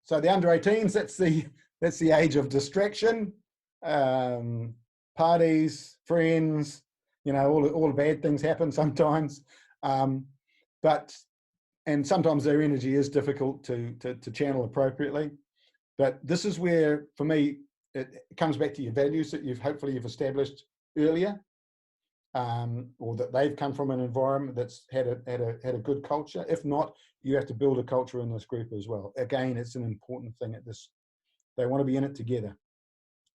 So the under-18s, that's the age of distraction, parties, friends, you know, all the bad things happen sometimes. And sometimes their energy is difficult to channel appropriately. But this is where, for me, it comes back to your values that hopefully you've established earlier, or that they've come from an environment that's had a good culture. If not, you have to build a culture in this group as well. Again, it's an important thing at this. They want to be in it together.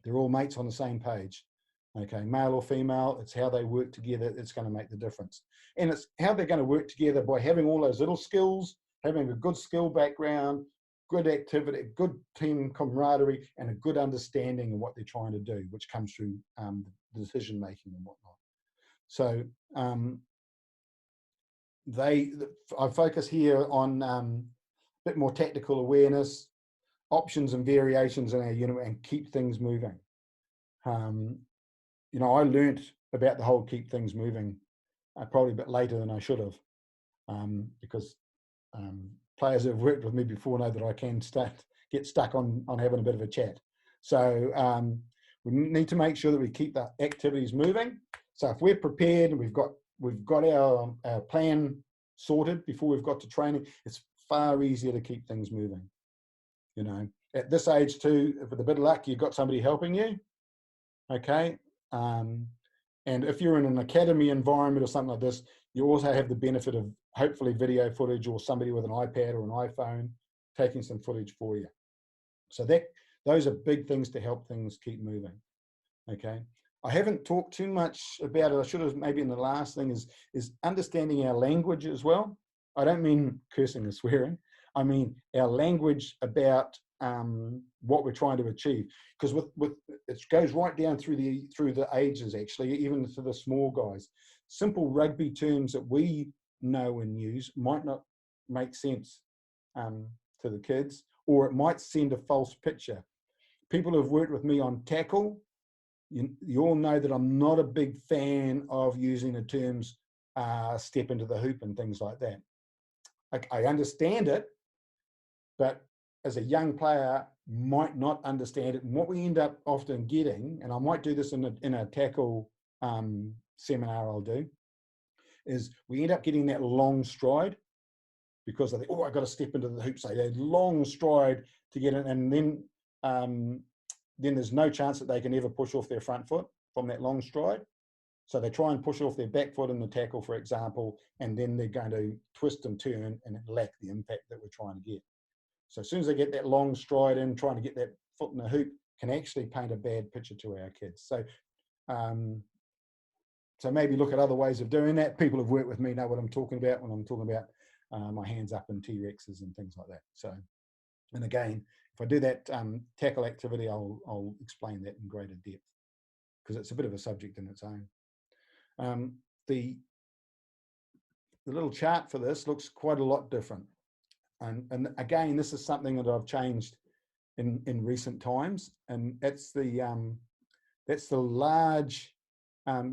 They're all mates on the same page. Okay, male or female, it's how they work together that's going to make the difference. And it's how they're going to work together by having all those little skills, having a good skill background, good activity, good team camaraderie, and a good understanding of what they're trying to do, which comes through the decision making and whatnot. So I focus here on a bit more tactical awareness, options and variations in our unit, and keep things moving. You know, I learnt about the whole keep things moving probably a bit later than I should have, because players who have worked with me before know that I can get stuck on having a bit of a chat. So we need to make sure that we keep the activities moving. So if we're prepared and we've got our plan sorted before we've got to training, it's far easier to keep things moving. You know, at this age too, with a bit of luck, you've got somebody helping you. Okay. And if you're in an academy environment or something like this, you also have the benefit of hopefully video footage or somebody with an iPad or an iPhone taking some footage for you. So those are big things to help things keep moving. Okay. I haven't talked too much about it. I should have, maybe in the last thing is understanding our language as well. I don't mean cursing or swearing. I mean our language about what we're trying to achieve, because with it goes right down through the ages, actually, even to the small guys. Simple rugby terms that we know and use might not make sense to the kids, or it might send a false picture. People who've worked with me on tackle, you all know that I'm not a big fan of using the terms step into the hoop and things like that. I understand it, but as a young player might not understand it. And what we end up often getting, and I might do this in a tackle seminar I'll do, is we end up getting that long stride because they think, oh, I've got to step into the hoop. So they long stride to get it, and then there's no chance that they can ever push off their front foot from that long stride. So they try and push off their back foot in the tackle, for example, and then they're going to twist and turn and lack the impact that we're trying to get. So as soon as they get that long stride in, trying to get that foot in the hoop can actually paint a bad picture to our kids. So so maybe look at other ways of doing that. People who've worked with me know what I'm talking about when I'm talking about my hands up and T-Rexes and things like that. So, and again, if I do that tackle activity, I'll explain that in greater depth because it's a bit of a subject in its own. The little chart for this looks quite a lot different. And again, this is something that I've changed in recent times, and that's the large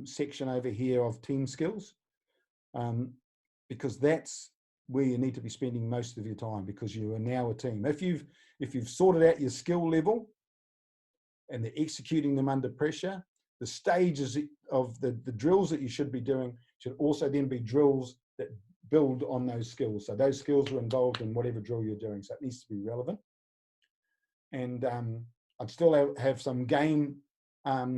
section over here of team skills, because that's where you need to be spending most of your time, because you are now a team. If you've sorted out your skill level and they're executing them under pressure, the stages of the drills that you should be doing should also then be drills that build on those skills. So those skills are involved in whatever drill you're doing. So it needs to be relevant. And I'd still have some game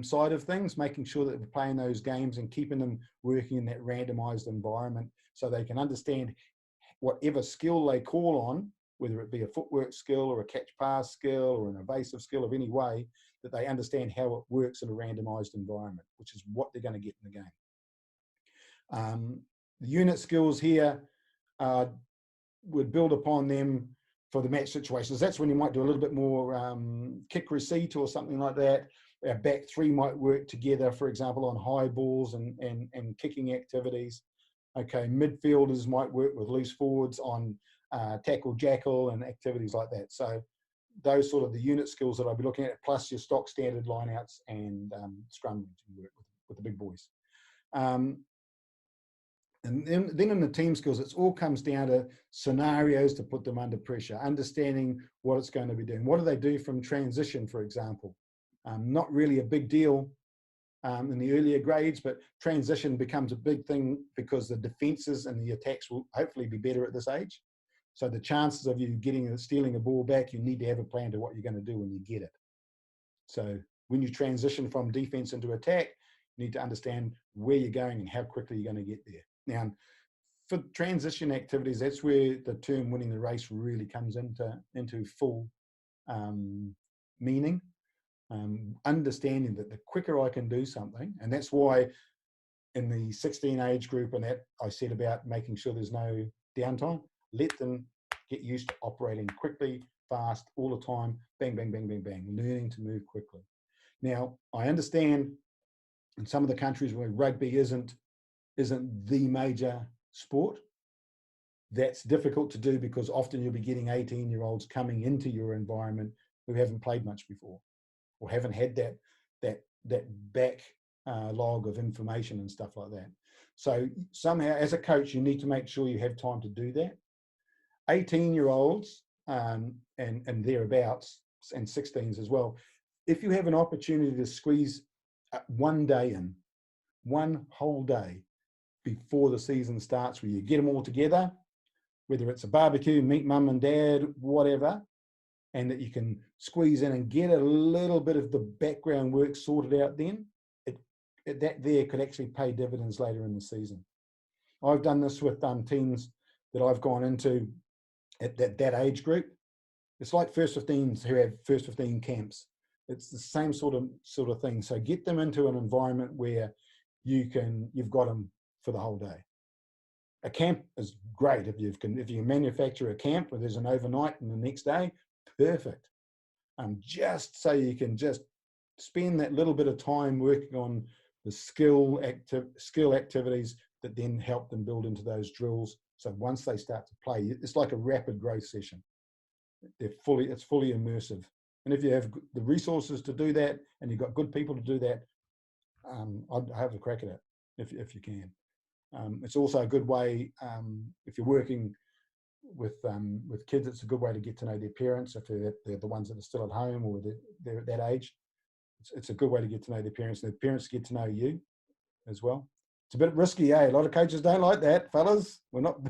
side of things, making sure that we're playing those games and keeping them working in that randomized environment so they can understand whatever skill they call on, whether it be a footwork skill or a catch pass skill or an evasive skill of any way, that they understand how it works in a randomized environment, which is what they're going to get in the game. The unit skills here would build upon them for the match situations. That's when you might do a little bit more kick receipt or something like that. Our back three might work together, for example, on high balls and kicking activities. Okay, midfielders might work with loose forwards on tackle jackal and activities like that. So those sort of the unit skills that I'll be looking at, plus your stock standard lineouts and scrum to work with the big boys. And then in the team skills, it all comes down to scenarios to put them under pressure, understanding what it's going to be doing. What do they do from transition, for example? Not really a big deal in the earlier grades, but transition becomes a big thing because the defenses and the attacks will hopefully be better at this age. So the chances of you stealing a ball back, you need to have a plan to what you're going to do when you get it. So when you transition from defense into attack, you need to understand where you're going and how quickly you're going to get there. Now, for transition activities, that's where the term winning the race really comes into full meaning. Understanding that the quicker I can do something, and that's why in the 16 age group and that I said about making sure there's no downtime, let them get used to operating quickly, fast, all the time, bang, bang, bang, bang, bang, learning to move quickly. Now, I understand in some of the countries where rugby isn't the major sport, that's difficult to do because often you'll be getting 18-year-olds coming into your environment who haven't played much before or haven't had that backlog of information and stuff like that. So somehow, as a coach, you need to make sure you have time to do that. 18-year-olds and thereabouts, and 16s as well, if you have an opportunity to squeeze one day in, one whole day before the season starts, where you get them all together, whether it's a barbecue, meet mum and dad, whatever, and that you can squeeze in and get a little bit of the background work sorted out, then that there could actually pay dividends later in the season. I've done this with teams that I've gone into at that age group. It's like first 15s who have first 15 camps. It's the same sort of thing. So get them into an environment where you've got them for the whole day. A camp is great if you manufacture a camp where there's an overnight and the next day, perfect. Just so you can just spend that little bit of time working on the skill activities that then help them build into those drills. So once they start to play, it's like a rapid growth session. It's fully immersive. And if you have the resources to do that and you've got good people to do that, I'd have a crack at it if you can. It's also a good way, if you're working with kids, it's a good way to get to know their parents if they're the ones that are still at home or they're at that age. It's a good way to get to know their parents, and their parents get to know you as well. It's a bit risky, eh? A lot of coaches don't like that, fellas. We're not,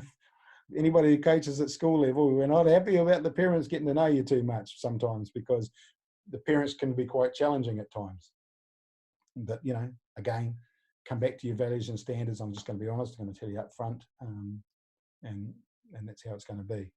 anybody who coaches at school level, we're not happy about the parents getting to know you too much sometimes, because the parents can be quite challenging at times. But, again, come back to your values and standards. I'm just going to be honest. I'm going to tell you up front, and that's how it's going to be.